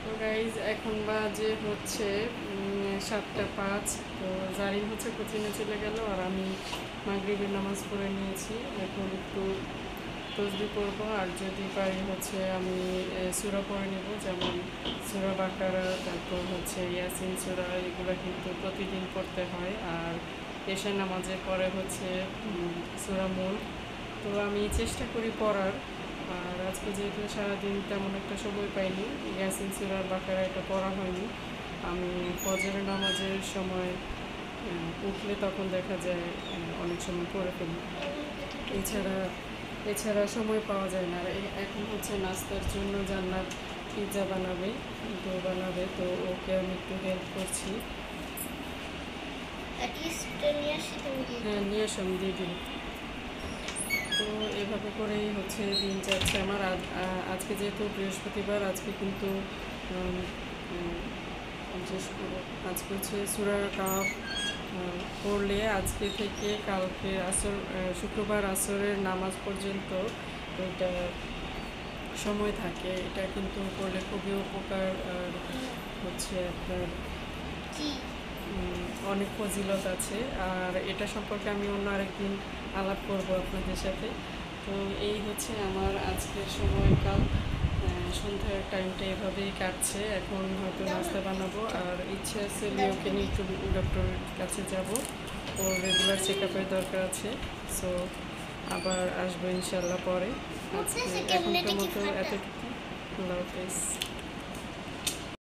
তো গাইজ এখন বাজে হচ্ছে 7টা 5। তো জারিন হচ্ছে কোচিংয়ে চলে গেল আর আমি মাগরিবের নামাজ পড়ে নিয়েছি। এখন একটু তসবি পড়বো আর যদি পারি হচ্ছে আমি সূরা পড়ে নেব, যেমন সূরা বাকারা, তারপর হচ্ছে ইয়াসিন সূরা, এগুলো কিন্তু প্রতিদিন পড়তে হয়। আর এশার নামাজের পরে হচ্ছে সূরা মুল্ক। তো আমি চেষ্টা করি পড়ার। আর আজকে যেহেতু সারাদিন তেমন একটা সময় পাইনি, ইয়াসিন সূরা বাকারা এটা পড়া হয়নি। আমি ফজরের নামাজের সময় উঠলে তখন দেখা যায় অনেক সময় পড়ে ফেলি। এছাড়া এছাড়া সময় পাওয়া যায় না। আর এখন হচ্ছে নাস্তার জন্য জান্নাত পিৎজা বানাবে, ডো বানাবে, তো ওকে আমি একটু হেল্প করছি। হ্যাঁ, নিয়ে আসো, আমি দিয়ে দিই। তো এভাবে করেই হচ্ছে দিন যাচ্ছে আমার। আজকে যেহেতু বৃহস্পতিবার, আজকে কিন্তু আজকে হচ্ছে সূরা কাফ পড়লে আজকে থেকে কালকে আসর, শুক্রবার আসরের নামাজ পর্যন্ত ওইটা সময় থাকে। এটা কিন্তু পড়লে খুবই উপকার। আর হচ্ছে আপনার অনেক ফজিলত আছে। আর এটা সম্পর্কে আমি অন্য আরেকদিন আলাপ করব আপনাদের সাথে। তো এই হচ্ছে আমার আজকের সময়কাল। সন্ধ্যার টাইমটা এভাবেই কাটছে। এখন হয়তো নাস্তা বানাবো, আর ইচ্ছে আছে লিওকে নিয়ে একটু ডক্টরের কাছে যাব, ওর রেগুলার চেক আপের দরকার আছে। সো আবার আসবো ইনশাল্লাহ পরে। আজকে এখনকার মতো এতটুকু। আল্লাহ হাফেজ।